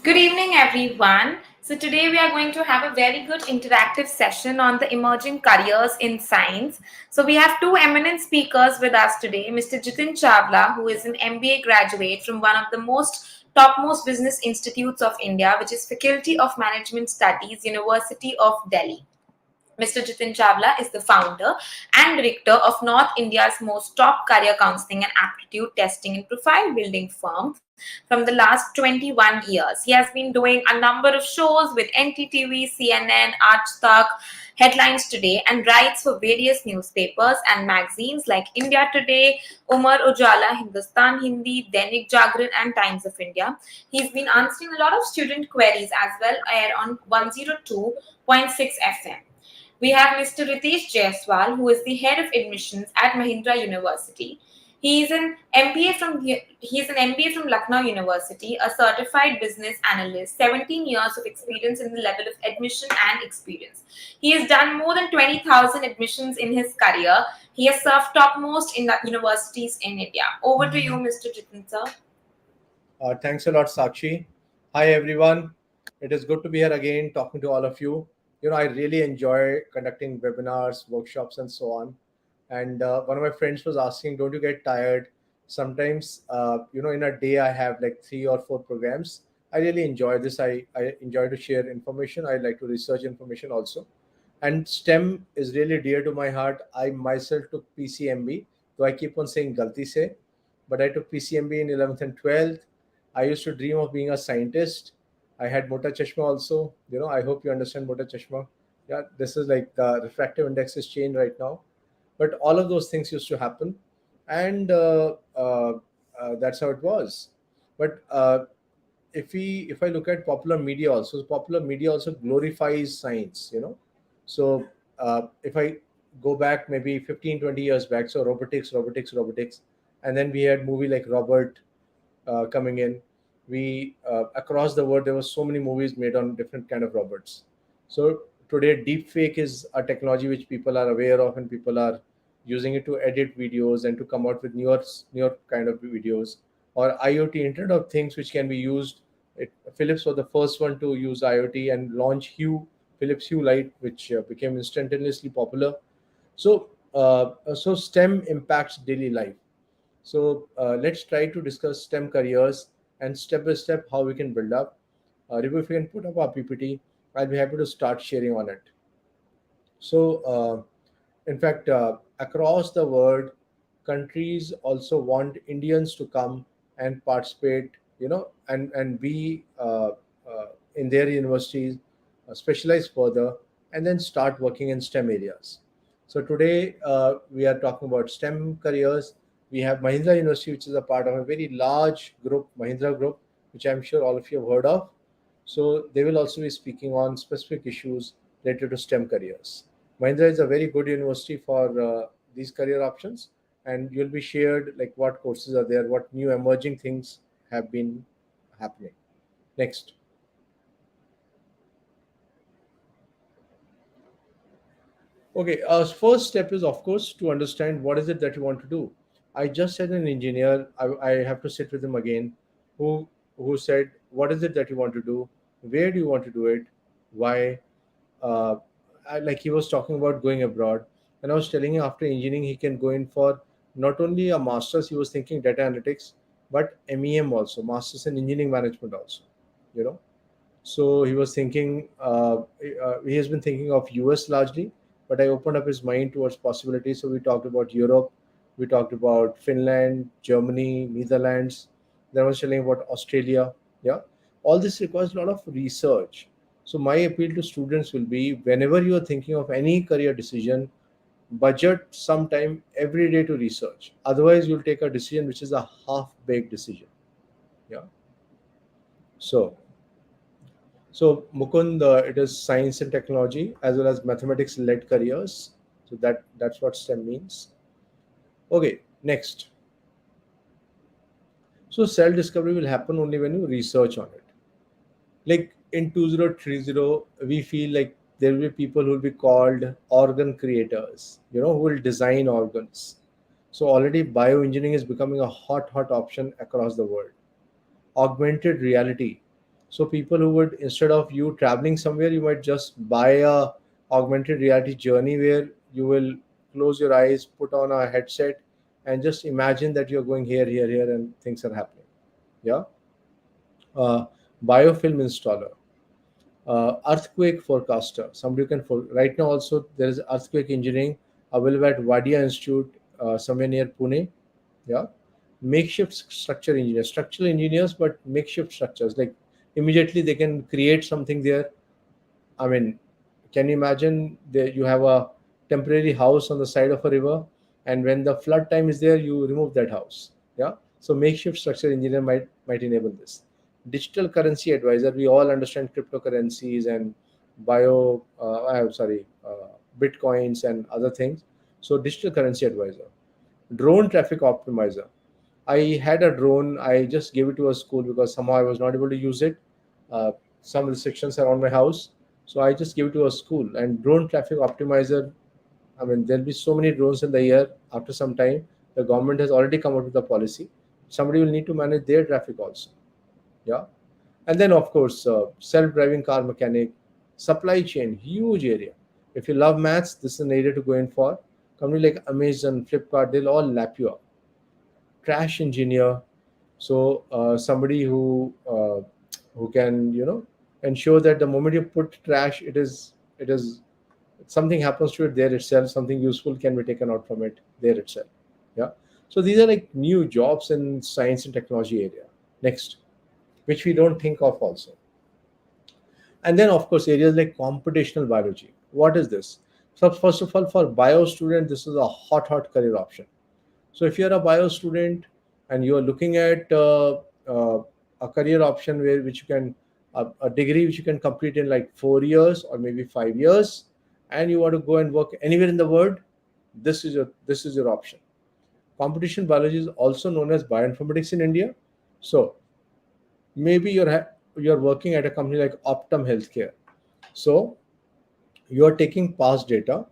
Good evening, everyone. So, today we are going to have a very good interactive session on the emerging careers in science. So, we have two eminent speakers with us today Mr. Jitin Chawla, who is an MBA graduate from one of the topmost business institutes of India, which is Faculty of Management Studies, University of Delhi. Mr. Jitin Chawla is the founder and director of North India's most top career counseling and aptitude testing and profile building firm from the last 21 years. He has been doing a number of shows with NTTV, CNN, Aaj Tak, Headlines Today, and writes for various newspapers and magazines like India Today, Umar Ujala, Hindustan Hindi, Dainik Jagran, and Times of India. He's been answering a lot of student queries as well on 102.6 FM. We have Mr. Ritesh Jaiswal, who is the head of admissions at Mahindra University. He is an MBA from Lucknow University, a certified business analyst, 17 years of experience in the level of admission and experience. He has done more than 20,000 admissions in his career. He has served topmost in the universities in India. Over to you, Mr. Jitin, sir. Thanks a lot, Sakshi. Hi, everyone. It is good to be here again talking to all of you. I really enjoy conducting webinars, workshops, and so on. And one of my friends was asking, don't you get tired? Sometimes, in a day, I have like 3 or 4 programs. I really enjoy this. I enjoy to share information. I like to research information also. And STEM is really dear to my heart. I myself took PCMB, though I keep on saying Galti se, but I took PCMB in 11th and 12th. I used to dream of being a scientist. I had Mota Chashma also. I hope you understand Mota Chashma. Yeah, this is like the refractive index is changed right now. But all of those things used to happen. And that's how it was. But if I look at popular media also, popular media also glorifies science. So if I go back maybe 15, 20 years back, so robotics, and then we had movie like Robert coming in. We across the world there were so many movies made on different kind of robots. So today deepfake is a technology which people are aware of, and people are using it to edit videos and to come out with newer kind of videos. Or IoT, Internet of Things, which can be used. Philips was the first one to use IoT and launch Philips Hue Light, which became instantaneously popular. So STEM impacts daily life. So let's try to discuss STEM careers and step by step how we can build up. Ribu, if you can put up our PPT, I'll be happy to start sharing on it. So, in fact, across the world, countries also want Indians to come and participate, and be in their universities, specialize further, and then start working in STEM areas. So today we are talking about STEM careers. We have Mahindra University, which is a part of a very large group, Mahindra Group, which I'm sure all of you have heard of. So they will also be speaking on specific issues related to STEM careers. Mahindra is a very good university for these career options, and you'll be shared like what courses are there, what new emerging things have been happening. Next. Okay, first step is of course to understand what is it that you want to do. I just had an engineer. I have to sit with him again, who said, "What is it that you want to do? Where do you want to do it? Why?" Uh, like he was talking about going abroad, and I was telling him after engineering he can go in for not only a master's. He was thinking data analytics, but MEM also, masters in engineering management also. You know, so he was thinking, he has been thinking of US largely, but I opened up his mind towards possibilities. So we talked about Europe, we talked about Finland, Germany, Netherlands. Then I was telling about Australia. Yeah, all this requires a lot of research. So my appeal to students will be, whenever you are thinking of any career decision, budget some time every day to research. Otherwise, you'll take a decision which is a half-baked decision. Yeah. So Mukund, it is science and technology as well as mathematics-led careers. So that's what STEM means. Okay, next. So self-discovery will happen only when you research on it. Like in 2030, we feel like there will be people who will be called organ creators, who will design organs. So already bioengineering is becoming a hot option across the world. Augmented reality. So people who would, instead of you traveling somewhere, you might just buy a augmented reality journey where you will close your eyes, put on a headset, and just imagine that you're going here, here, here, and things are happening. Yeah. uh, Biofilm installer, earthquake forecaster. Somebody who can right now also there is earthquake engineering available at Wadia Institute, somewhere near Pune. Yeah, makeshift structure engineers, structural engineers, but makeshift structures. Like immediately they can create something there. I mean, can you imagine that you have a temporary house on the side of a river, and when the flood time is there, you remove that house. Yeah. So makeshift structure engineer might enable this. Digital currency advisor. We all understand cryptocurrencies and bitcoins and other things. So digital currency advisor, drone traffic optimizer. I had a drone. I just gave it to a school because somehow I was not able to use it. Uh, some restrictions around my house, so I just gave it to a school. And drone traffic optimizer. I mean, there'll be so many drones in the year. After some time, the government has already come out with a policy. Somebody will need to manage their traffic also. Yeah, and then of course, self-driving car mechanic, supply chain, huge area. If you love maths, this is an area to go in for. Company like Amazon, Flipkart, they'll all lap you up. Trash engineer, so somebody who can ensure that the moment you put trash, it is something happens to it there itself, something useful can be taken out from it there itself. Yeah. So these are like new jobs in science and technology area. Next, which we don't think of also. And then of course areas like computational biology. What is this? So first of all, for bio student, this is a hot career option. So if you're a bio student and you're looking at a career option where which you can a degree which you can complete in like 4 years or maybe 5 years, and you want to go and work anywhere in the world, this is your option. Competition biology is also known as bioinformatics in India. So maybe you're working at a company like Optum Healthcare. So you are taking past data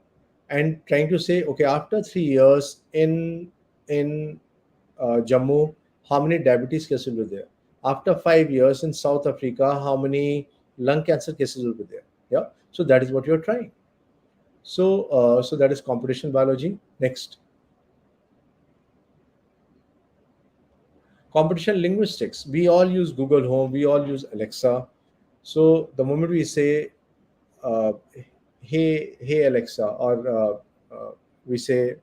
and trying to say, okay, after 3 years in Jammu, how many diabetes cases will be there? After 5 years in South Africa, how many lung cancer cases will be there? Yeah. So that is what you're trying. So that is computational biology. Next, computational linguistics. We all use Google Home. We all use Alexa. So the moment we say, uh, "Hey Alexa," or we say,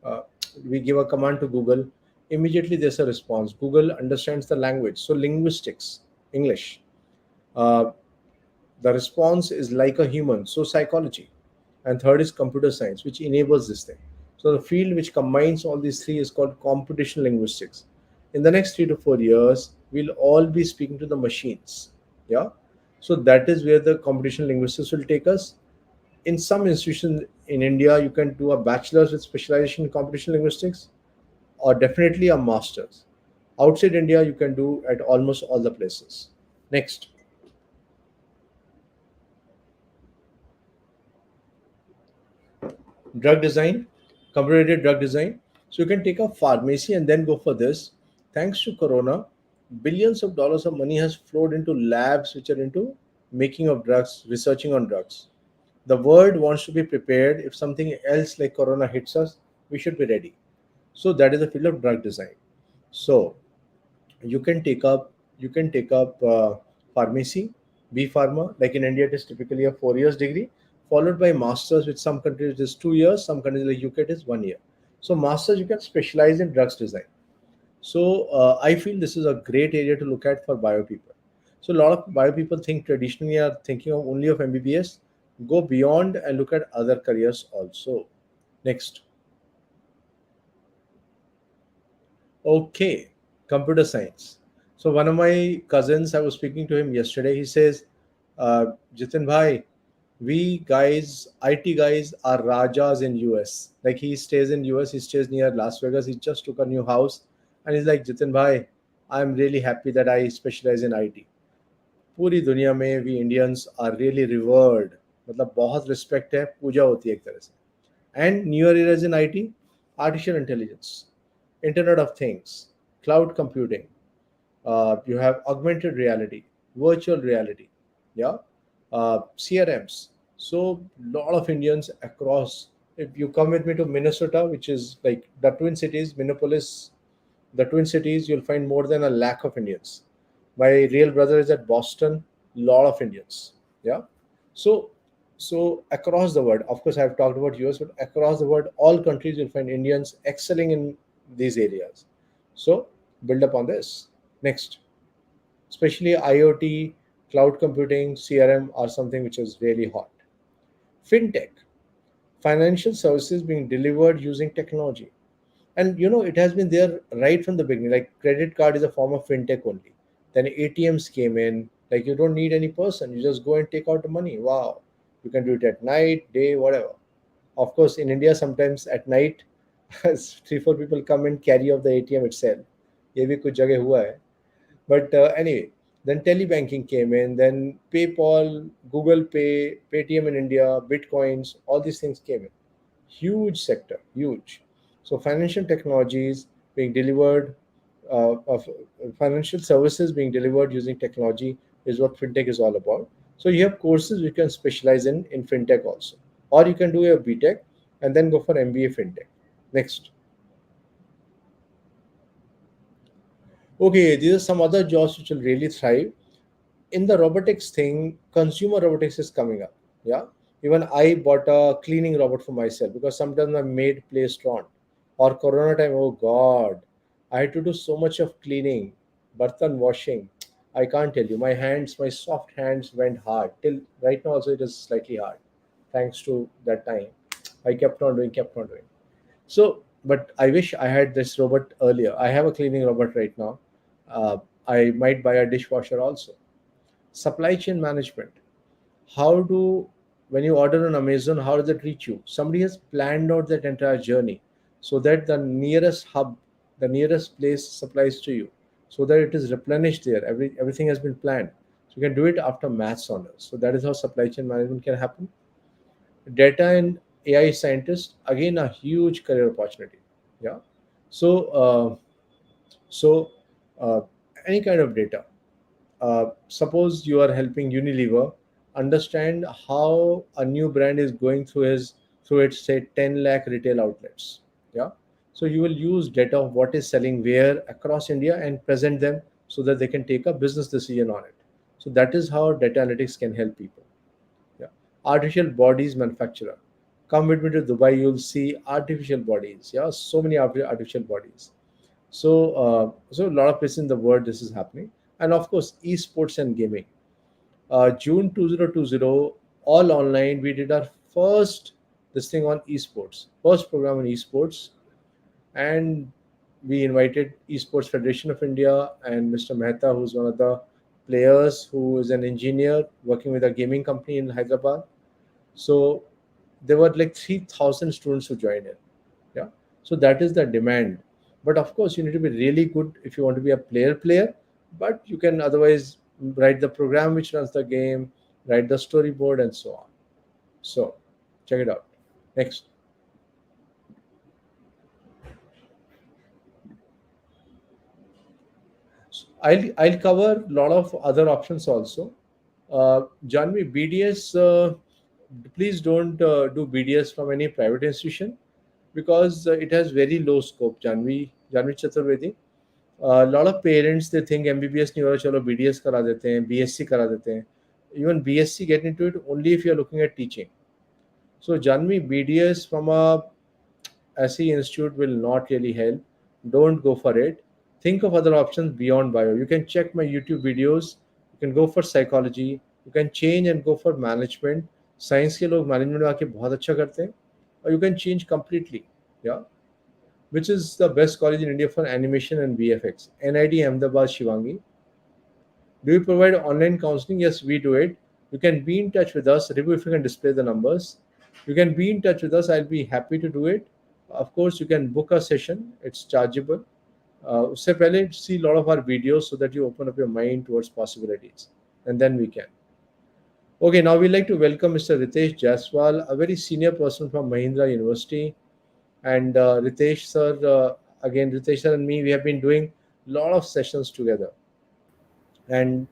uh, we give a command to Google, immediately there's a response. Google understands the language. So linguistics, English. Uh, the response is like a human. So psychology. And third is computer science, which enables this thing. So the field which combines all these three is called computational linguistics. In the next 3 to 4 years, we'll all be speaking to the machines. Yeah. So that is where the computational linguistics will take us. In some institutions in India, you can do a bachelor's with specialization in computational linguistics, or definitely a master's. Outside India, you can do at almost all the places. Next, drug design, computer-aided drug design. So you can take a pharmacy and then go for this. Thanks to Corona, billions of dollars of money has flowed into labs which are into making of drugs, researching on drugs. The world wants to be prepared. If something else like Corona hits us, we should be ready. So that is the field of drug design. So you can take up pharmacy, B pharma. Like in India, it is typically a 4 years degree, followed by masters, which some countries it is 2 years, some countries like UK it is 1 year. So masters, you can specialize in drugs design. So I feel this is a great area to look at for bio people. So a lot of bio people think traditionally are thinking of only of MBBS. Go beyond and look at other careers also. Next. Okay, computer science. So one of my cousins, I was speaking to him yesterday. He says, Jitin bhai, we guys, IT guys, are rajas in US. Like he stays in US, he stays near Las Vegas. He just took a new house, and he's like, Jitin bhai, I'm really happy that I specialize in IT. पूरी दुनिया में we Indians are really revered. मतलब बहुत respect है, पूजा होती है एक तरह से. And newer areas in IT, artificial intelligence, Internet of Things, cloud computing. You have augmented reality, virtual reality, yeah, CRMs. So lot of Indians across. If you come with me to Minnesota, which is like the Twin Cities, Minneapolis, the Twin Cities, you'll find more than a lakh of Indians. My real brother is at Boston, lot of Indians. Yeah. So across the world, of course I've talked about US, but across the world, all countries you'll find Indians excelling in these areas. So build upon this. Next, especially IoT, cloud computing, CRM are something which is really hot. FinTech, financial services being delivered using technology. And it has been there right from the beginning. Like credit card is a form of fintech only. Then ATMs came in. Like you don't need any person. You just go and take out the money. Wow. You can do it at night, day, whatever. Of course, in India, sometimes at night, three, four people come and carry off the ATM itself. ये भी कुछ जगह हुआ है. But anyway, then telebanking came in, then PayPal, Google Pay, Paytm in India, Bitcoins, all these things came in. Huge sector, huge. So financial technologies being delivered, of financial services being delivered using technology is what fintech is all about. So you have courses you can specialize in fintech also, or you can do a BTech and then go for MBA fintech. Next. Okay, these are some other jobs which will really thrive in the robotics thing. Consumer robotics is coming up. Yeah, even I bought a cleaning robot for myself because sometimes my maid plays truant. Or corona time, oh god, I had to do so much of cleaning, bartan washing. I can't tell you, my soft hands went hard till right now. Also it is slightly hard thanks to that time. I kept on doing. So, but I wish I had this robot earlier. I have a cleaning robot right now. I might buy a dishwasher also. Supply chain management. How do, when you order on Amazon, how does it reach you? Somebody has planned out that entire journey so that the nearest hub, the nearest place supplies to you, so that it is replenished there. Everything has been planned. So you can do it after maths honors. So that is how supply chain management can happen. Data and AI scientist, again a huge career opportunity. Yeah. So so uh, any kind of data. Suppose you are helping Unilever understand how a new brand is going through its say 10 lakh retail outlets. Yeah. So you will use data of what is selling where across India and present them so that they can take a business decision on it. So that is how data analytics can help people. Yeah. Artificial bodies manufacturer. Come with me to Dubai, you'll see artificial bodies. Yeah, so many artificial bodies. So a lot of places in the world this is happening, and of course, esports and gaming. June 2020, all online. We did our first this thing on esports, first program on esports, and we invited Esports Federation of India and Mr. Mehta, who's one of the players, who is an engineer working with a gaming company in Hyderabad. So there were like 3,000 students who joined in. Yeah. So that is the demand. But of course, you need to be really good if you want to be a player. But you can otherwise write the program which runs the game, write the storyboard, and so on. So check it out. Next. I'll cover a lot of other options also. Janvi, BDS, please don't do BDS from any private institution because it has very low scope. Janvi Chaturvedi. A lot of parents they think MBBS नहीं हो रहा चलो BDS करा देते हैं, BSc करा देते हैं. Even BSc get into it only if you are looking at teaching. So Janvi, BDS from a SE institute will not really help. Don't go for it. Think of other options beyond bio. You can check my YouTube videos. You can go for psychology. You can change and go for management. Science के लोग management में आके बहुत अच्छा करते हैं. Or you can change completely. Yeah. Which is the best college in India for animation and VFX? NIT Ahmedabad Shivangi. Do you provide online counseling? Yes, we do it. You can be in touch with us. Ribu, if you can display the numbers. You can be in touch with us. I'll be happy to do it. Of course, you can book a session. It's chargeable. उससे पहले see a lot of our videos so that you open up your mind towards possibilities, and then we can. Okay, now we'd like to welcome Mr. Ritesh Jaswal, a very senior person from Mahindra University. And Ritesh sir, again, Ritesh sir and me, we have been doing a lot of sessions together. And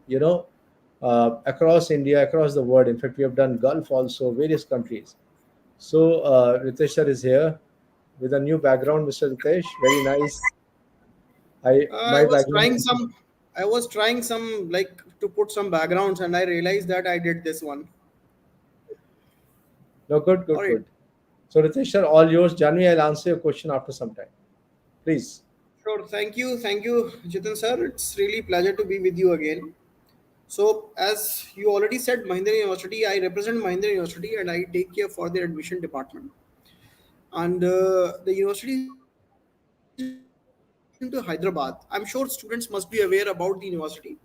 across India, across the world. In fact, we have done Gulf also, various countries. So Ritesh sir is here with a new background, Mr. Ritesh. Very nice. I I my was background. trying some. I was trying some like to put some backgrounds, and I realized that I did this one. No, good, good, All right. good. So Ritesh sir, all yours. Janvi, I'll answer your question after some time. Please. Sure. Thank you, Jitin sir. It's really pleasure to be with you again. So, as you already said, Mahindra University, I represent Mahindra University and I take care for their admission department. And the university is into Hyderabad. I'm sure students must be aware about the university.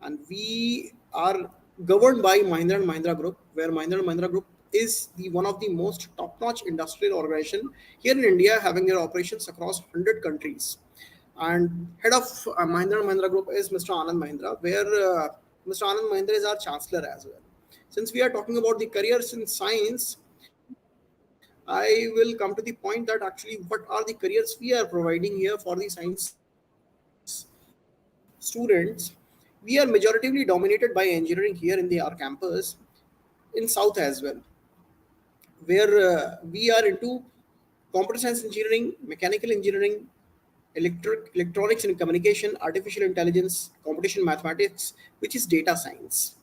And we are governed by Mahindra and Mahindra Group, where Mahindra and Mahindra Group is one of the most top-notch industrial organization here in India, having their operations across 100 countries. And head of Mahindra and Mahindra Group is Mr. Anand Mahindra, where Mr. Anand Mahindra is our chancellor as well. Since we are talking about the careers in science, I will come to the point that actually what are the careers we are providing here for the science students. We are majoritively dominated by engineering here in our campus in South as well, where we are into computer science engineering, mechanical engineering, electronics and communication, artificial intelligence, computational mathematics, which is data science.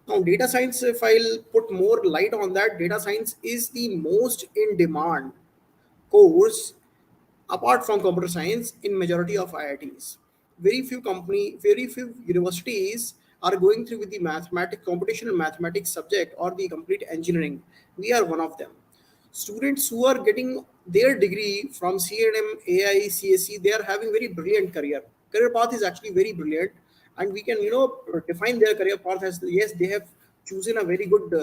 Now, data science, if I'll put more light on that, data science is the most in demand course apart from computer science in majority of IITs. Very few universities are going through with the mathematics, computational mathematics subject or the complete engineering. We are one of them. Students who are getting their degree from CNM, AI, CSE, they are having very brilliant career. Career path is actually very brilliant, and we can define their career path as yes, they have chosen a very good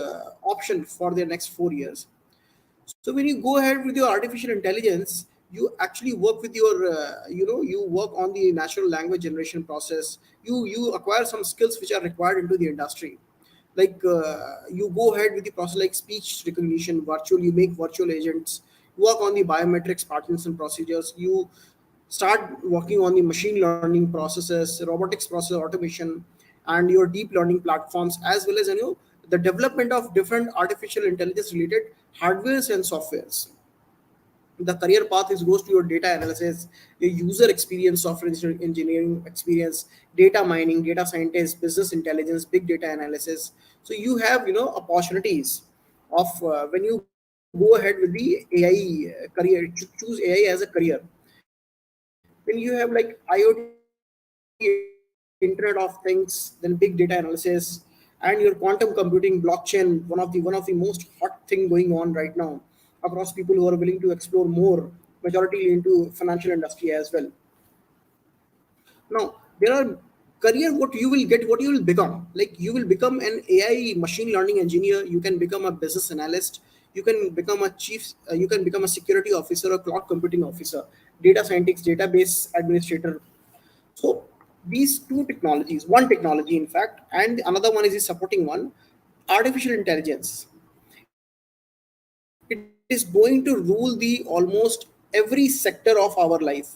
option for their next 4 years. So when you go ahead with your artificial intelligence, you actually work with your you work on the natural language generation process. You acquire some skills which are required into the industry, like you go ahead with the process like speech recognition, virtual, you make virtual agents, work on the biometrics patterns and procedures, you start working on the machine learning processes, robotics process automation, and your deep learning platforms, as well as the development of different artificial intelligence related hardwares and softwares. The career path is goes to your data analysis, your user experience, software engineering experience, data mining, data scientist, business intelligence, big data analysis. So you have opportunities of when you go ahead with the AI career, choose AI as a career. When you have like IoT, Internet of Things, then big data analysis, and your quantum computing, blockchain, one of the most hot thing going on right now across people who are willing to explore more, majority into financial industry as well. Now there are career what you will get, what you will become. Like you will become an AI machine learning engineer. You can become a business analyst. You can become a chief. You can become a security officer, a cloud computing officer, data scientist, database administrator. So these two technologies, one technology in fact, and another one is the supporting one, artificial intelligence. It is going to rule the almost every sector of our life,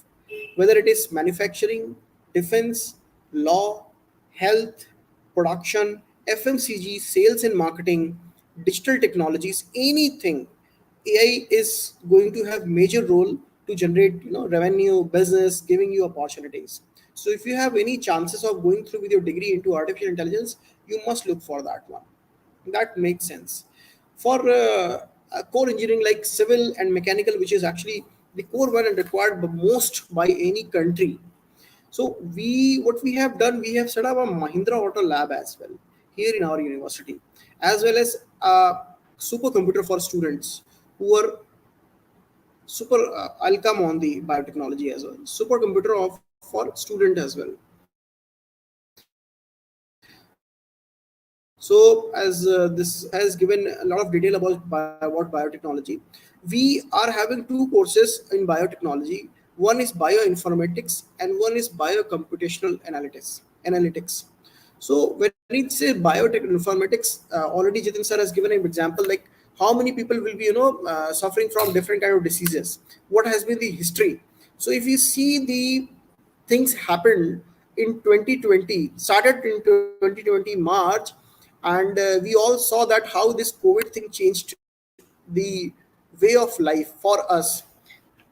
whether it is manufacturing, defense, law, health, production, FMCG, sales and marketing, digital technologies, anything. AI is going to have major role to generate revenue, business, giving you opportunities. So if you have any chances of going through with your degree into artificial intelligence, you must look for that one. That makes sense. For core engineering like civil and mechanical, which is actually the core one and required most by any country. So we what we have done, we have set up a Mahindra Auto Lab as well here in our university, as well as a supercomputer for students who are super. I'll come on the biotechnology as well. Supercomputer of for student as well. So as this has given a lot of detail about biotechnology, we are having two courses in biotechnology. One is bioinformatics and one is biocomputational analytics. So when it say biotech informatics, already Jitin sir has given an example like how many people will be suffering from different kind of diseases. What has been the history? So if you see the things happened in 2020, started in 2020 March, and we all saw that how this COVID thing changed the way of life for us.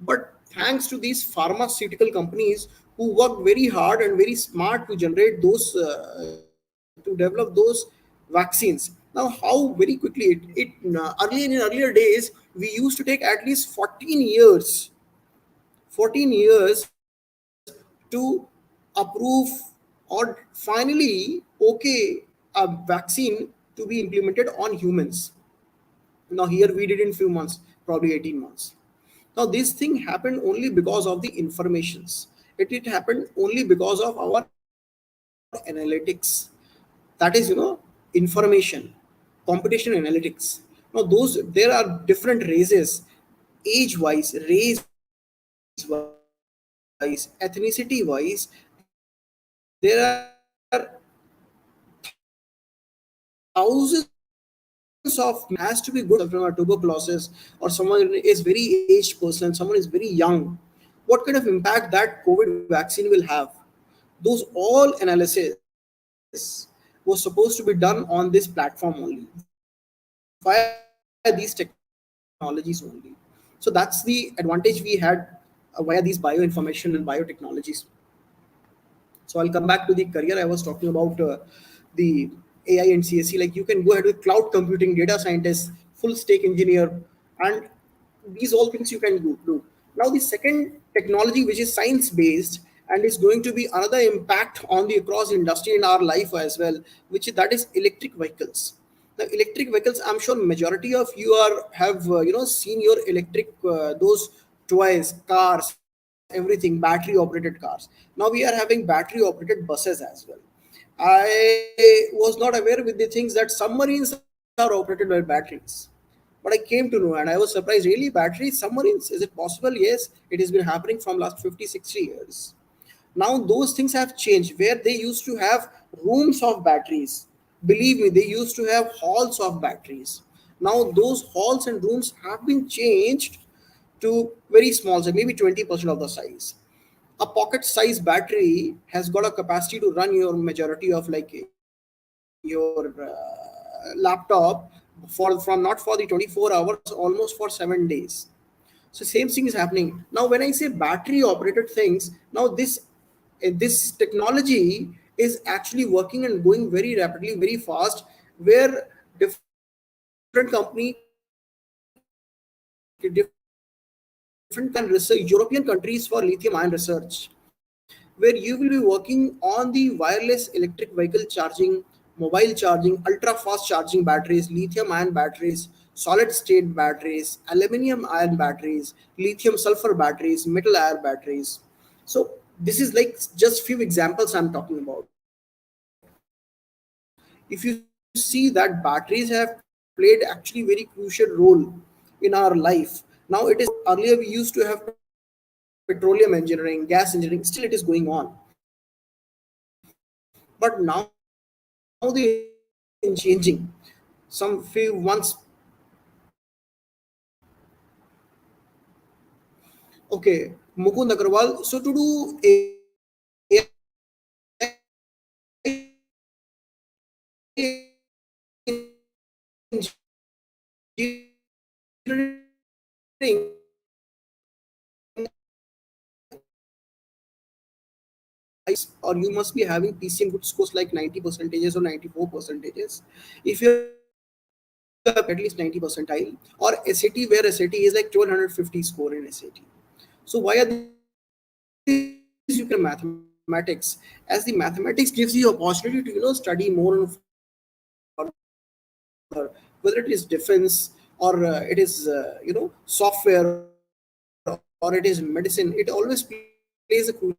But thanks to these pharmaceutical companies who worked very hard and very smart to generate those, to develop those vaccines. Now, how very quickly in earlier days we used to take at least 14 years to approve or finally okay a vaccine to be implemented on humans. Now here we did in few months, probably 18 months. Now this thing happened only because of the informations. It happened only because of our analytics. That is, information, computational analytics. Now those, there are different races, age wise, race wise, ethnicity wise. There are thousands of has to be good from a tuberculosis, or someone is very aged person, someone is very young. What kind of impact that COVID vaccine will have? Those all analysis was supposed to be done on this platform only via these technologies only. So that's the advantage we had via these bioinformation and biotechnologies. So I'll come back to the career. I was talking about the AI and CSE. Like you can go ahead with cloud computing, data scientist, full stack engineer, and these all things you can do. Now the second technology, which is science based and is going to be another impact on the across industry in our life as well, which is, that is electric vehicles. Now electric vehicles, I'm sure majority of you are have seen your electric those toys, cars, everything battery operated cars. Now we are having battery operated buses as well. I was not aware with the things that submarines are operated by batteries. But I came to know and I was surprised. Really, batteries, submarines, is it possible? Yes, it has been happening from last 50, 60 years. Now those things have changed where they used to have rooms of batteries. Believe me, they used to have halls of batteries. Now those halls and rooms have been changed to very small, so maybe 20% of the size. A pocket size battery has got a capacity to run your majority of like your laptop for from not for the 24 hours, almost for 7 days. So same thing is happening now. When I say battery operated things, now this technology is actually working and going very rapidly, very fast, where different company, different countries and research, European countries for lithium ion research, where you will be working on the wireless electric vehicle charging, mobile charging, ultra fast charging batteries, lithium ion batteries, solid state batteries, aluminum ion batteries, lithium sulfur batteries, metal air batteries. So this is like just few examples I'm talking about. If you see that batteries have played actually very crucial role in our life. Now it is, earlier we used to have petroleum engineering, gas engineering, still it is going on. But now the engineering is changing. Some few months, okay, Mukund Agarwal. So to do AI engineering, or you must be having PCM good scores like 90 percentages or 94 percentages. If you have at least 90 percentile, or SAT, where SAT is like 1250 score in SAT. So why are these? You can mathematics, as the mathematics gives you opportunity to study more and further, whether it is defense or it is software or it is medicine. It always plays a crucial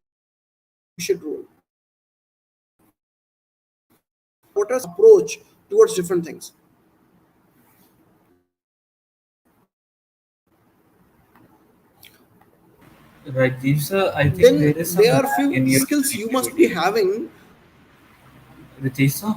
role. What was the approach towards different things? Rajiv sir, I think there Then is some there are lag in few your skills you must be connectivity. having Rajiv sir,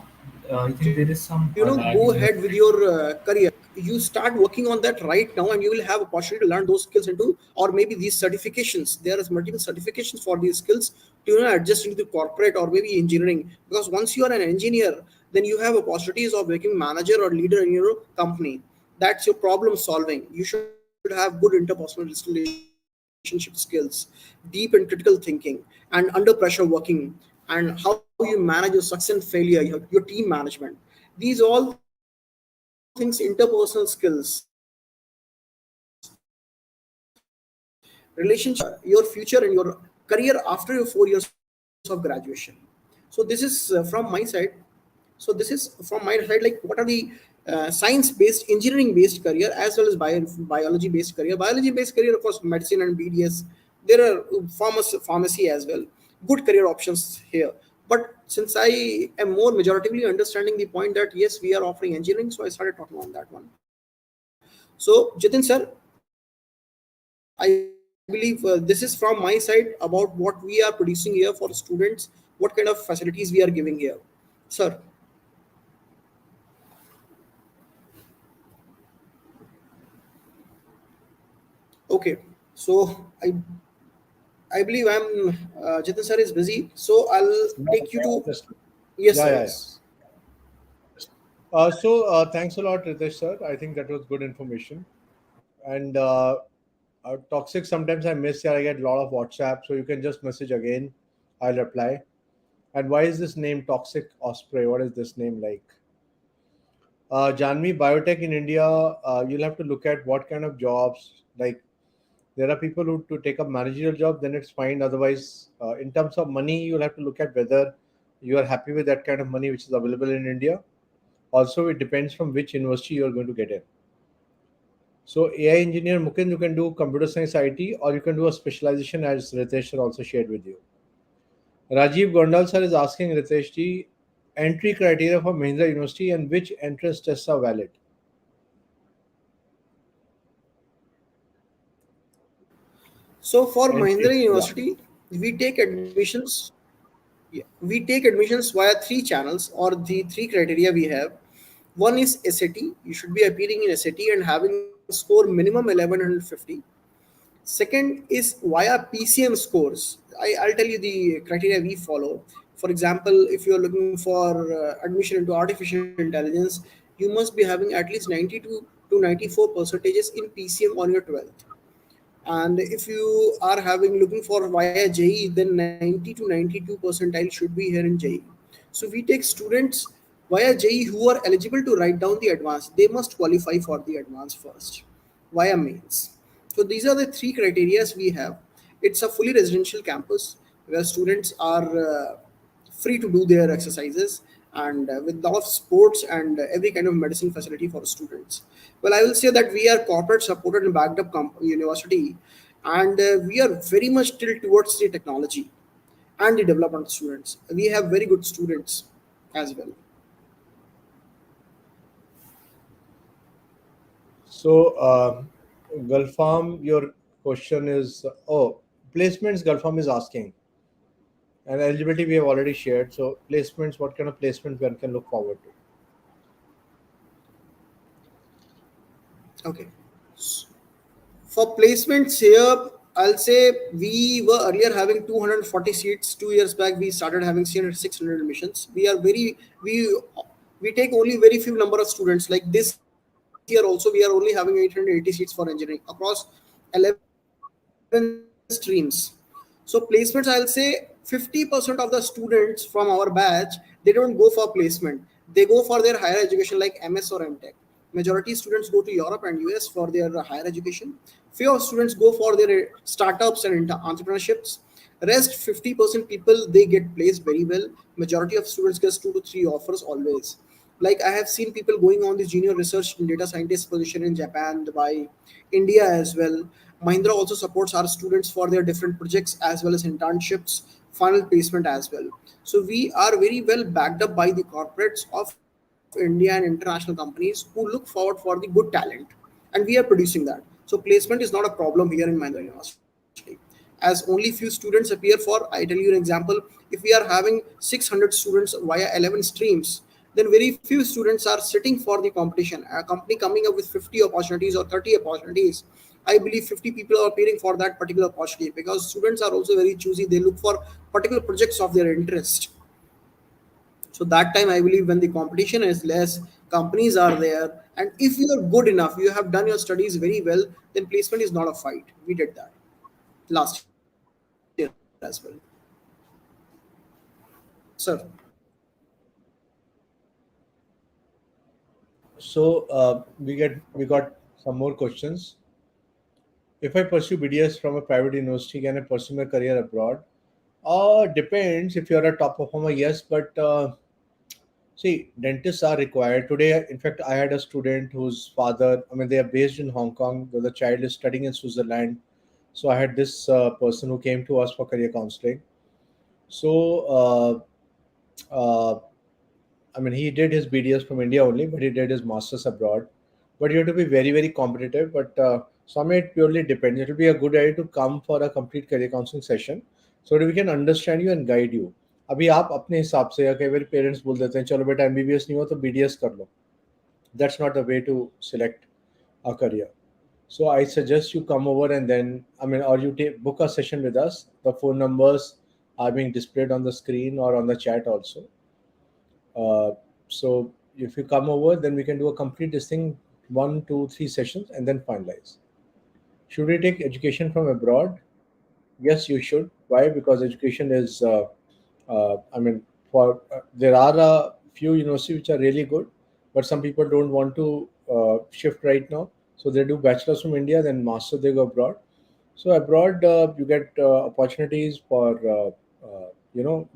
I think there is some to lag go in your ahead with your connectivity. career. you start working on that right now, and you will have opportunity to learn those skills into, or maybe these certifications. There is multiple certifications for these skills to adjust into the corporate or maybe engineering. Because once you are an engineer, then you have opportunities of becoming manager or leader in your company. That's your problem solving. You should have good interpersonal relationship skills, deep and critical thinking, and under pressure working, and how you manage your success and failure, your team management. These all things, interpersonal skills, relationship skills, relationship skills will determine your future and your career after your 4 years of graduation. So this is from my side. So this is from my side, like what are the science based, engineering based career, as well as biology based career. Biology based career, of course, medicine and BDS. There are pharmacy as well, good career options here. But since I am more majoritively understanding the point that yes, we are offering engineering, so I started talking on that one. So Jitin sir, I believe this is from my side about what we are producing here for students, what kind of facilities we are giving here, sir. Okay, so I believe I'm Jitin sir is busy, so I'll Yeah, take you to, just yes yeah, sir, yeah, yeah. yes. Thanks a lot, Ritesh sir. I think that was good information. And toxic, sometimes I miss. Yeah, I get a lot of WhatsApp, so you can just message again. I'll reply. And why is this name Toxic Osprey? What is this name like? Janvi, biotech in India, you'll have to look at what kind of jobs. Like, there are people who to take up managerial job, then it's fine. Otherwise, in terms of money, you'll have to look at whether you are happy with that kind of money which is available in India. Also, it depends from which university you are going to get in. So, AI engineer Mukund, you can do computer science IT, or you can do a specialization as Ritesh sir also shared with you. Rajiv Gondal sir is asking Ritesh ji, entry criteria for Mahindra University and which entrance tests are valid. So for Mahindra Entry, yeah. University, we take admissions. Yeah, we take admissions via three channels or the three criteria we have. One is SAT. You should be appearing in SAT and having score minimum 1150. Second is via PCM scores. I'll tell you the criteria we follow. For example, if you're looking for admission into artificial intelligence, you must be having at least 92 to 94 percentages in PCM on your 12th. And if you are having looking for via JE, then 90 to 92 percentile should be here in JE. So we take students via JE who are eligible to write down the advanced. They must qualify for the advanced first via mains. So these are the three criteria we have. It's a fully residential campus where students are free to do their exercises, and with lot of sports and every kind of medicine facility for students. Well, I will say that we are corporate supported and backed up university, and we are very much tilted towards the technology and the development students. We have very good students as well. So, Gulfarm, your question is placements. Gulfarm is asking, and eligibility we have already shared. So, placements, what kind of placement one can look forward to? Okay. For placements here, I'll say we were earlier having 240 seats. 2 years back, we started having 600 admissions. We take only very few number of students. Like this year also, we are only having 880 seats for engineering across 11 streams. So placements, I'll say 50% of the students from our batch, they don't go for placement. They go for their higher education like MS or MTech. Majority students go to Europe and US for their higher education. Few of students go for their startups and entrepreneurships. Rest 50% people they get placed very well. Majority of students gets 2 to 3 offers always. Like I have seen people going on the junior research and data scientist position in Japan, Dubai, India as well. Mahindra also supports our students for their different projects as well as internships, final placement as well. So we are very well backed up by the corporates of India and international companies who look forward for the good talent, and we are producing that. So placement is not a problem here in Mahindra University. As only few students appear for, I tell you an example, if we are having 600 students via 11 streams, then very few students are sitting for the competition. A company coming up with 50 opportunities or 30 opportunities, I believe 50 people are appearing for that particular opportunity, because students are also very choosy. They look for particular projects of their interest. So that time, I believe, when the competition is less, companies are there, and if you are good enough, you have done your studies very well, then placement is not a fight. We did that last year as well. Sir. So we got some more questions. If I pursue BDS from a private university, can I pursue my career abroad? Depends. If you're a top performer, yes, but see, dentists are required today. In fact, I had a student whose father, I mean, they are based in Hong Kong, but the child is studying in Switzerland. So I had this person who came to us for career counseling. So, uh, I mean, he did his BDS from India only, but he did his masters abroad. But you have to be very, very competitive. But some it purely depends. It will be a good idea to come for a complete career counseling session so that we can understand you and guide you. अभी आप अपने हिसाब से या कई बार parents बोल देते हैं चलो बेटा एमबीबीएस नहीं हो तो बीडीएस कर लो. That's not the way to select a career. So I suggest you come over and then I mean or you book a session with us. The phone numbers are being displayed on the screen or on the chat also. Uh, so if you come over, then we can do a complete this thing, 1, 2, 3 sessions, and then finalize. Should we take education from abroad? Yes, you should. Why? Because education is, I mean, there are a few universities which are really good, but some people don't want to shift right now. So they do bachelor's from India, then master they go abroad. So abroad, you get opportunities for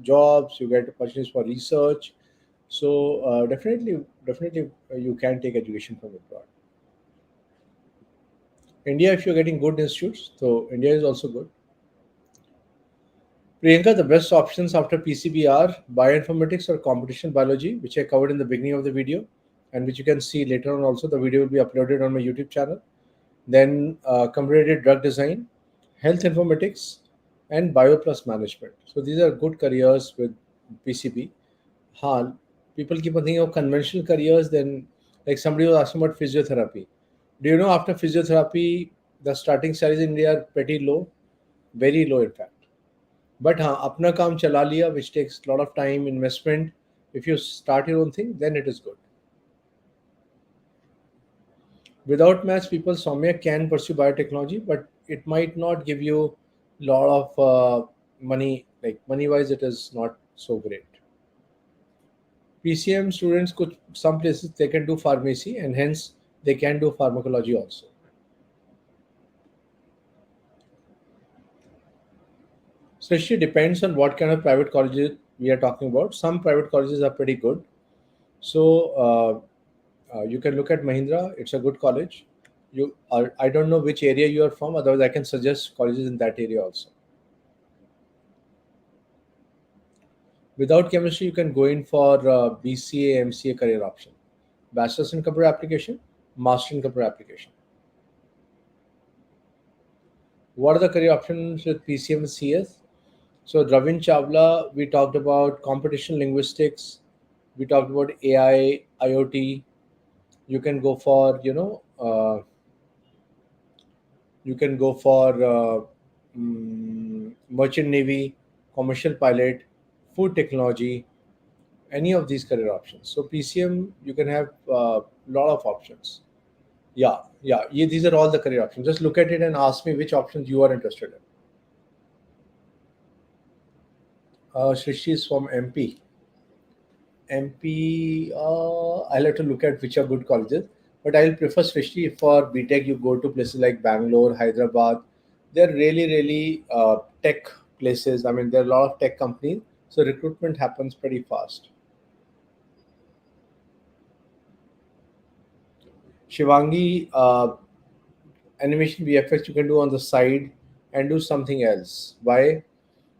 jobs. You get opportunities for research. So definitely, you can take education from abroad. India, if you're getting good institutes, so India is also good. Priyanka, the best options after PCB are bioinformatics or computational biology, which I covered in the beginning of the video, and which you can see later on also. The video will be uploaded on my YouTube channel. Then comparative drug design, health informatics, and bioplus management. So these are good careers with PCB. Huh, people keep on thinking of conventional careers, then like somebody was asking about physiotherapy. Do you know after physiotherapy, the starting salaries in India are pretty low, very low in fact. But हाँ अपना काम चला लिया, which takes a lot of time, investment. If you start your own thing, then it is good. Without maths, people Soumya can pursue biotechnology, but it might not give you a lot of money. Like money wise, it is not so great. PCM students could some places they can do pharmacy and hence they can do pharmacology also. So it depends on what kind of private colleges we are talking about. Some private colleges are pretty good. So you can look at Mahindra. It's a good college. You are, I don't know which area you are from. Otherwise, I can suggest colleges in that area also. Without chemistry, you can go in for BCA, MCA career option. Bachelor's in computer application, master in computer application. What are the career options with PCM and CS? So Ravin Chawla, we talked about computational linguistics. We talked about AI, IoT. You can go for you can go for merchant navy, commercial pilot, food technology, any of these career options. So PCM, you can have a lot of options. Yeah. These are all the career options. Just look at it and ask me which options you are interested in. Srishti is from MP. MP, I'll have to look at which are good colleges, but I'll prefer Srishti for BTech. You go to places like Bangalore, Hyderabad. They're really, really tech places. I mean, there are a lot of tech companies, so recruitment happens pretty fast. Shivangi, animation VFX you can do on the side and do something else. Why?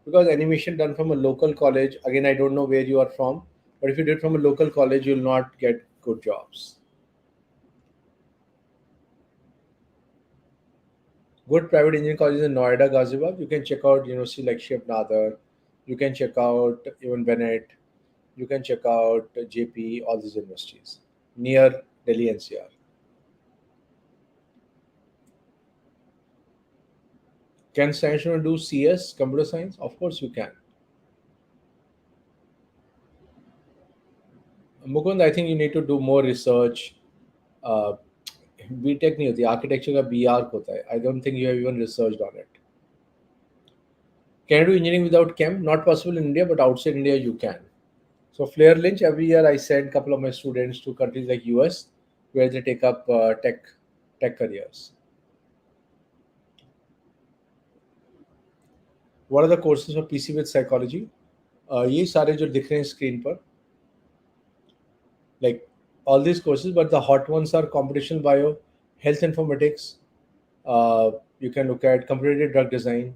Because animation done from a local college, again, I don't know where you are from, but if you did from a local college, you'll not get good jobs. Good private engineering colleges in Noida, Ghaziabad. You can check out University like Shiv Nadar. You can check out even Bennett. you can check out JP, all these universities near Delhi NCR. Can science student do CS, computer science? Of course you can. Mukund, I think you need to do more research. Uh, B Tech नहीं होती, architecture का B Arch होता है. I don't think you have even researched on it. Can you do engineering without chem? Not possible in India, but outside India you can. So Flair Lynch, every year I send a couple of my students to countries like US, where they take up tech careers. What are the courses for PC with psychology? ये सारे जो दिख रहे हैं screen पर, like all these courses, but the hot ones are computational bio, health informatics. You can look at comparative drug design.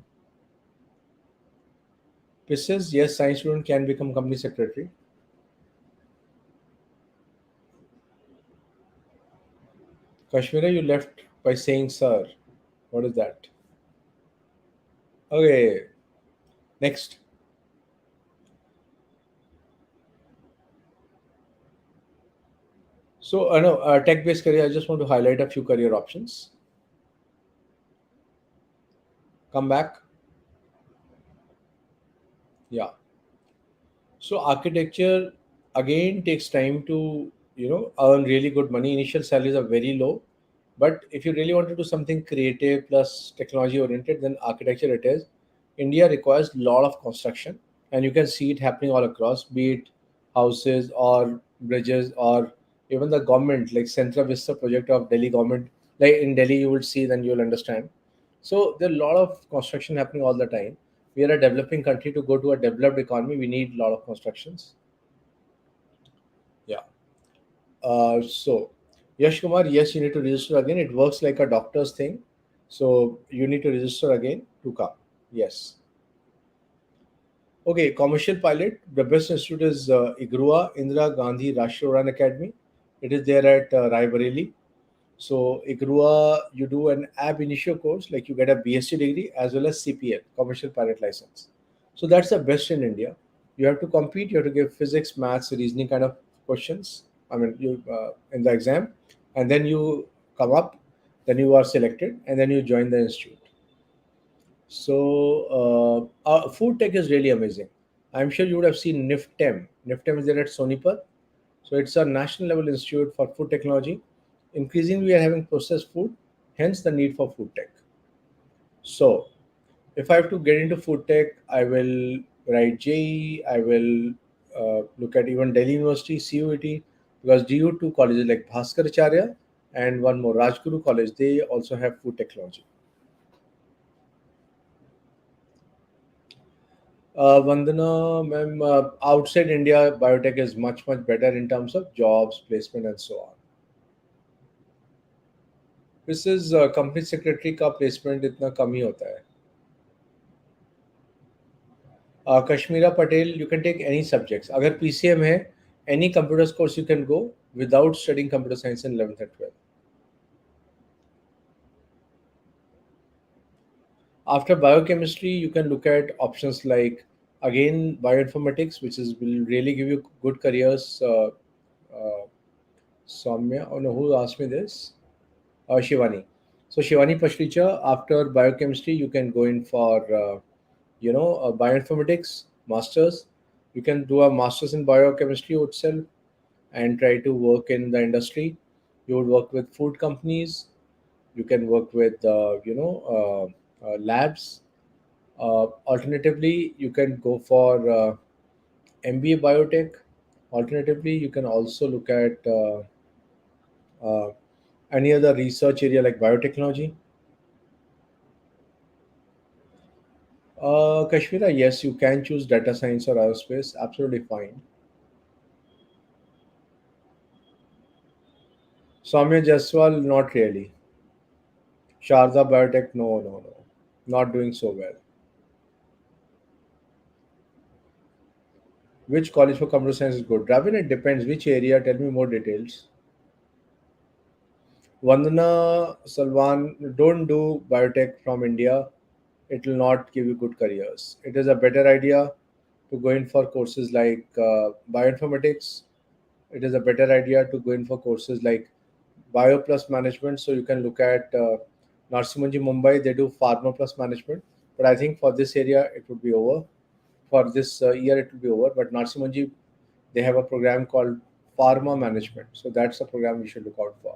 PISS, yes, science student can become company secretary. Kashmira, you left by saying sir. What is that? Okay, next. So, I know tech-based career. I just want to highlight a few career options. Come back. Yeah. So, architecture again takes time to earn really good money. Initial salaries are very low, but if you really want to do something creative plus technology oriented, then architecture it is. India requires a lot of construction, and you can see it happening all across, be it houses or bridges or even the government, like Central Vista project of Delhi government. Like in Delhi, you will see, then you will understand. So there are a lot of construction happening all the time. We are a developing country. To go to a developed economy, we need a lot of constructions. Yeah. So, Yash Kumar, yes, you need to register again. It works like a doctor's thing. So, you need to register again to come. Yes. Okay, commercial pilot. The best institute is IGRUA, Indira Gandhi Rashtriya Udan Academy. It is there at Raebareli. So, IGRUA, you do an ab initio course, like you get a BSc degree as well as CPL, commercial pilot license. So, that's the best in India. You have to compete, you have to give physics, maths, reasoning kind of questions. I mean, you in the exam, and then you come up, then you are selected, and then you join the institute. So, food tech is really amazing. I'm sure you would have seen NIFTEM. NIFTEM is there at Sonipat. So it's a national level institute for food technology. Increasingly, we are having processed food, hence the need for food tech. So, if I have to get into food tech, I will write JE, I will look at even Delhi University, CUET, because DU2 colleges like Bhaskaracharya and one more, Rajguru College, they also have food technology. Vandana, ma'am, outside India, biotech is much, much better in terms of jobs, placement, and so on. This is company secretary का placement इतना कम ही होता है. Kashmira Patel, you can take any subjects. अगर PCM है, any computers course you can go without studying computer science in 11th and 12th. After biochemistry, you can look at options like again bioinformatics, which is will really give you good careers. Soumya, oh no, who asked me this? Shivani. So Shivani Pashricha, after biochemistry, you can go in for bioinformatics masters. You can do a masters in biochemistry itself and try to work in the industry. You would work with food companies. You can work with labs. Alternatively, you can go for MBA biotech. Alternatively, you can also look at uh, any other research area like biotechnology. Kashmira, yes, you can choose data science or aerospace. Absolutely fine. Soumya Jaswal, not really. Sharda Biotech, no, no, no. Not doing so well. Which college for computer science is good? Ravin, it depends. Which area? Tell me more details. Vandana Salwan, don't do biotech from India. It will not give you good careers. It is a better idea to go in for courses like bioinformatics. It is a better idea to go in for courses like Bio Plus Management. So you can look at Narsimanji Mumbai. They do Pharma Plus Management, but I think for this area it would be over. For this year it will be over. But Narsimanji, they have a program called Pharma Management. So that's a program we should look out for.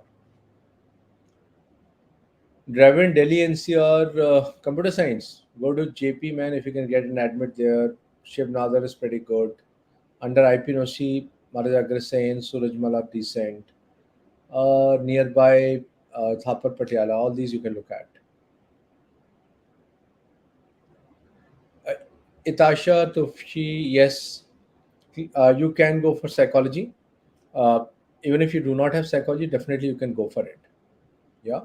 Draven Delhi NCR Computer Science. Go to JP man if you can get an admit there. Shiv Nadar is pretty good. Under IP Noshi, Maharaj Agrasen, Surajmala Descent. Nearby Thapar Patiala. All these you can look at. Uh, Itasha Tufshi, yes, you can go for psychology. Uh, Even if you do not have psychology, definitely you can go for it. Yeah.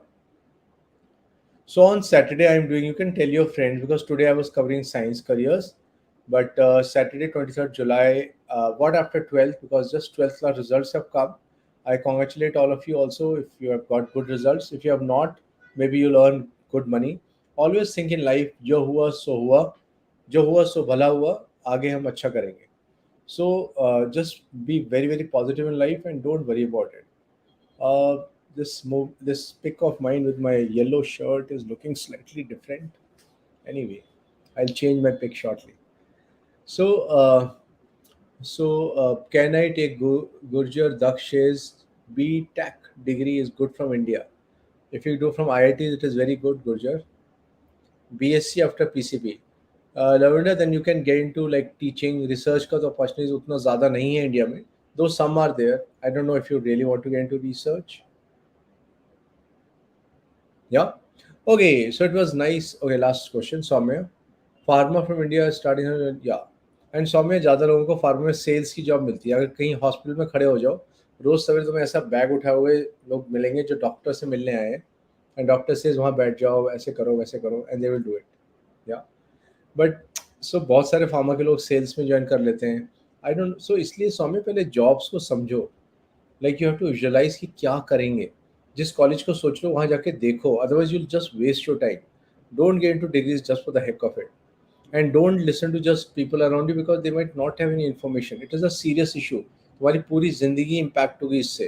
So on Saturday, I'm doing. You can tell your friends because today I was covering science careers, but Saturday, 23rd July. What after 12th? Because just 12th class results have come. I congratulate all of you also if you have got good results. If you have not, maybe you'll earn good money. Always think in life, जो हुआ सो हुआ, जो हुआ सो भला हुआ, आगे हम अच्छा करेंगे. So just be very very positive in life and don't worry about it. This pic of mine with my yellow shirt is looking slightly different. Anyway, I'll change my pic shortly. So, can I take Gurjar Daksh's B Tech degree is good from India? If you do from IIT, it is very good, Gurjar. BSc after PCB. Lavender, then you can get into like teaching, research का तो opportunities उतना ज़्यादा नहीं है India में. Though some are there. I don't know if you really want to get into research. Yeah. Okay. So it was nice. Okay. Last question. Soumya. Pharma from India starting. Yeah. And Saumya ज़्यादा लोगों को pharma में sales की job मिलती है. अगर कहीं hospital में खड़े हो जाओ, रोज सवेरे तुम्हें ऐसा बैग उठाए हुए लोग मिलेंगे जो डॉक्टर से मिलने आए हैं, एंड डॉक्टर से वहाँ बैठ जाओ, ऐसे करो वैसे करो, and they will do it. या बट सो बहुत सारे फार्मा के लोग सेल्स में ज्वाइन कर लेते हैं. I don't. सो इसलिए सौम्य पहले जॉब्स को समझो. Like you have to visualise कि क्या करेंगे. जिस कॉलेज को सोच लो वहाँ जाके देखो, otherwise you just waste your time. Don't get into degrees just for the heck of it. And don't listen to just people around you because they might not have any information. It is a serious issue. तुम्हारी पूरी जिंदगी impact होगी इससे.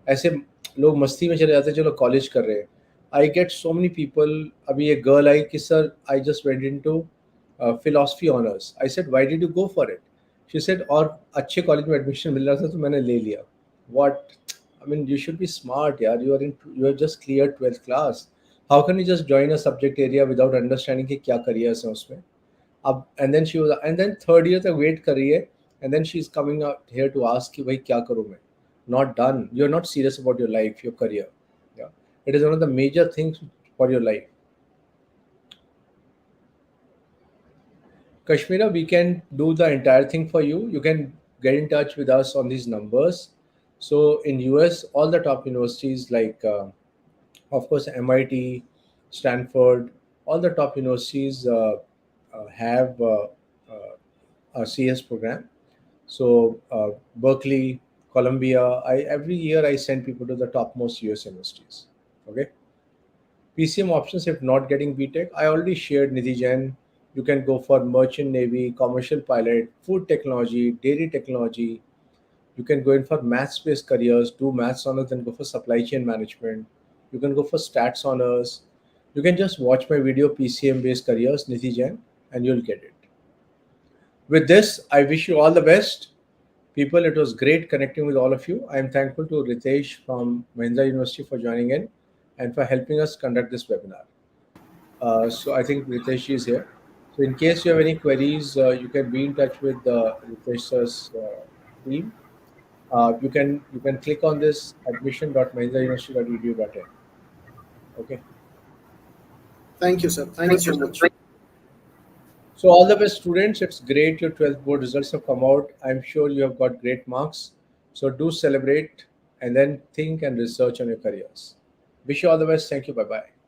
ऐसे लोग मस्ती में चले जाते हैं, चलो कॉलेज कर रहे हैं. I get so many people. अभी एक गर्ल आई कि sir I just went into philosophy honours. I said why did you go for it? She said और अच्छे कॉलेज में एडमिशन मिल रहा था तो मैंने ले लिया. What? I mean you should be smart यार. You are just clear 12th class. How can you just join a subject area without understanding कि क्या करियर्स हैं उसमें. अब and then she was and then third year तक wait कर रही है, and then she is coming out here to ask कि भाई क्या करूं मैं. Not done. You are not serious about your life, your career. या it is one of the major things for your life. Kashmira, we can do the entire thing for you. You can get in touch with us on these numbers. So in US, all the top universities like, of course, MIT, Stanford, all the top universities have a CS program. So Berkeley, Columbia. Every year I send people to the topmost US universities. Okay. PCM options if not getting BTech. I already shared Nidhi Jain. You can go for merchant navy, commercial pilot, food technology, dairy technology. You can go in for maths-based careers, do maths honors, then go for supply chain management. You can go for stats honors. You can just watch my video PCM-based careers, Nidhi Jain, and you'll get it. With this, I wish you all the best. People, it was great connecting with all of you. I am thankful to Ritesh from Mahindra University for joining in and for helping us conduct this webinar. So I think Ritesh is here. So in case you have any queries, you can be in touch with Ritesh's team. You can click on this admission.mahindrauniversity.edu.in. Okay. Thank you, sir. Thank you so much. So all the best, students. It's great. Your 12th board results have come out. I'm sure you have got great marks. So do celebrate and then think and research on your careers. Wish you all the best. Thank you. Bye bye.